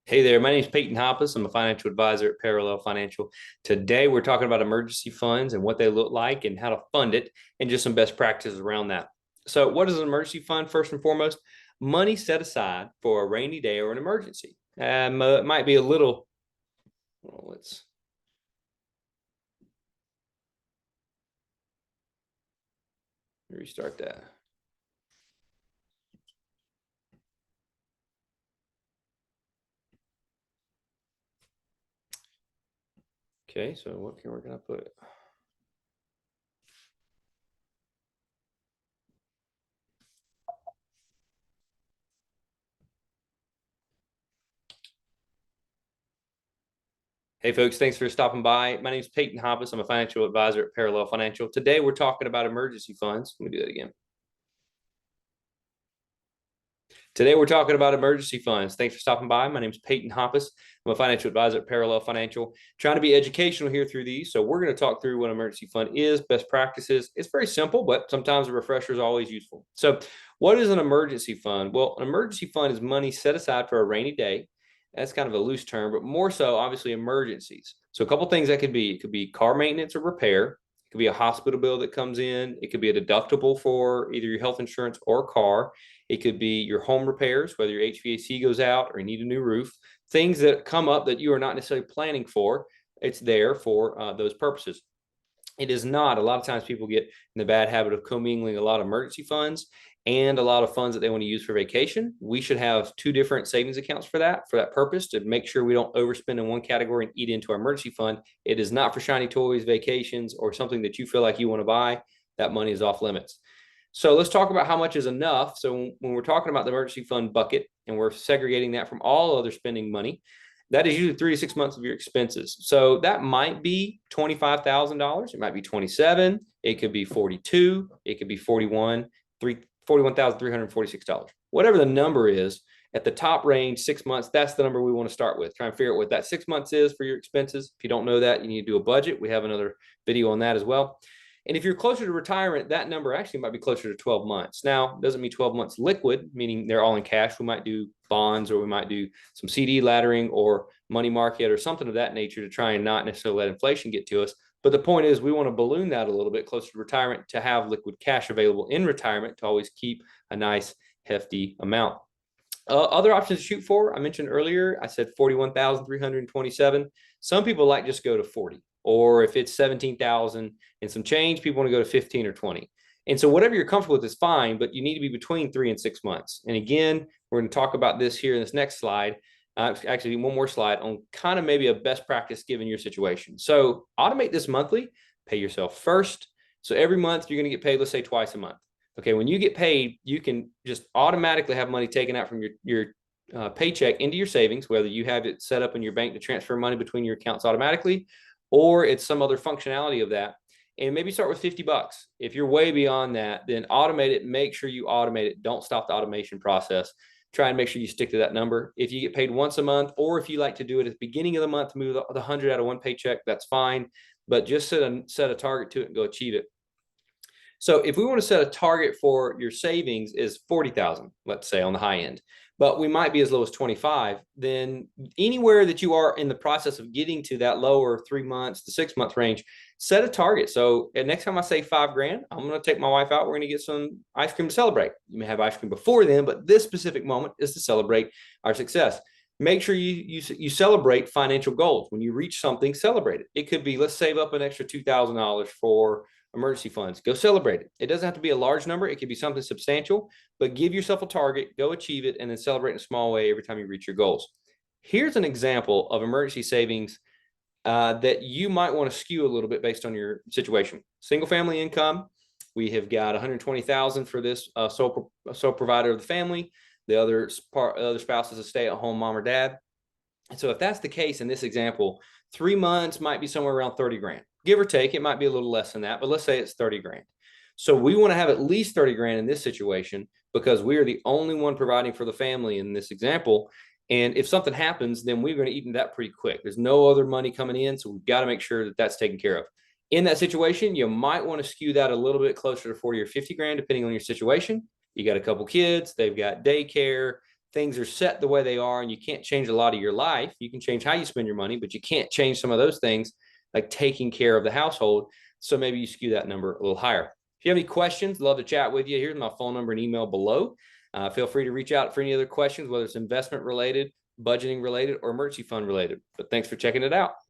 Hey there, my name is Peyton Hoppus. I'm a financial advisor at Parallel Financial. Today, we're talking about emergency funds and what they look like and how to fund it and just some best practices around that. So, what is an emergency fund? First and foremost, money set aside for a rainy day or an emergency. It might be a little, well, let's restart that. Okay, so what can we're going to put? Hey folks, thanks for stopping by. My name is Peyton Hoppus. I'm a financial advisor at Parallel Financial. Today, we're talking about emergency funds. Let me do that again. Today, we're talking about emergency funds. Thanks for stopping by. My name is Peyton Hoppus. I'm a financial advisor at Parallel Financial, trying to be educational here through these. So we're going to talk through what an emergency fund is, best practices. It's very simple, but sometimes a refresher is always useful. So what is an emergency fund? Well, an emergency fund is money set aside for a rainy day. That's kind of a loose term, but more so, obviously, emergencies. So a couple things that could be, it could be car maintenance or repair. It could be a hospital bill that comes in. It could be a deductible for either your health insurance or car. It could be your home repairs, whether your HVAC goes out or you need a new roof, things that come up that you are not necessarily planning for. It's there for those purposes. It is not. A lot of times people get in the bad habit of commingling a lot of emergency funds and a lot of funds that they want to use for vacation. We should have two different savings accounts for that purpose, to make sure we don't overspend in one category and eat into our emergency fund. It is not for shiny toys, vacations, or something that you feel like you want to buy. That money is off limits. So let's talk about how much is enough. So when we're talking about the emergency fund bucket and we're segregating that from all other spending money, that is usually 3 to 6 months of your expenses. So that might be $25,000. It might be 27. It could be 42. It could be 41. $41,346. Whatever the number is, at the top range, 6 months, that's the number we want to start with. Try and figure out what that 6 months is for your expenses. If you don't know that, you need to do a budget. We have another video on that as well. And if you're closer to retirement, that number actually might be closer to 12 months. Now, doesn't mean 12 months liquid, meaning they're all in cash. We might do bonds, or we might do some CD laddering or money market or something of that nature to try and not necessarily let inflation get to us. But the point is, we want to balloon that a little bit closer to retirement to have liquid cash available in retirement to always keep a nice hefty amount. Other options to shoot for, I mentioned earlier, I said 41,327. Some people like just go to 40, or if it's 17,000 and some change, people want to go to 15 or 20. And so whatever you're comfortable with is fine, but you need to be between 3 and 6 months. And again, we're going to talk about this here in this next slide. Actually, one more slide on kind of maybe a best practice given your situation. So automate this monthly, pay yourself first. So every month you're going to get paid, let's say twice a month. Okay, when you get paid, you can just automatically have money taken out from your paycheck into your savings, whether you have it set up in your bank to transfer money between your accounts automatically, or it's some other functionality of that. And maybe start with 50 bucks. If you're way beyond that, then automate it. Make sure you automate it. Don't stop the automation process. Try and make sure you stick to that number. If you get paid once a month, or if you like to do it at the beginning of the month, move the 100 out of one paycheck, that's fine. But just set a target to it and go achieve it. So if we want to set a target for your savings is 40,000, let's say on the high end, but we might be as low as 25, then anywhere that you are in the process of getting to that lower 3 months to 6 month range, set a target. So next time I say $5,000, I'm going to take my wife out. We're going to get some ice cream to celebrate. You may have ice cream before then, but this specific moment is to celebrate our success. Make sure you celebrate financial goals. When you reach something, celebrate it. It could be, let's save up an extra $2,000 for emergency funds. Go celebrate it. It doesn't have to be a large number. It could be something substantial, but give yourself a target, go achieve it, and then celebrate in a small way every time you reach your goals. Here's an example of emergency savings that you might want to skew a little bit based on your situation. Single family income, we have got 120,000 for this sole provider of the family. The other spouse is a stay-at-home mom or dad. And so if that's the case in this example, 3 months might be somewhere around 30 grand. Give or take, it might be a little less than that, but let's say it's 30 grand. So we want to have at least 30 grand in this situation because we are the only one providing for the family in this example. And if something happens, then we're going to eat into that pretty quick. There's no other money coming in, so we've got to make sure that that's taken care of. In that situation, you might want to skew that a little bit closer to 40 or 50 grand, depending on your situation. You got a couple kids, they've got daycare, things are set the way they are and you can't change a lot of your life. You can change how you spend your money, but you can't change some of those things like taking care of the household. So maybe you skew that number a little higher. If you have any questions, love to chat with you. Here's my phone number and email below. Feel free to reach out for any other questions, whether it's investment related, budgeting related, or emergency fund related. But thanks for checking it out.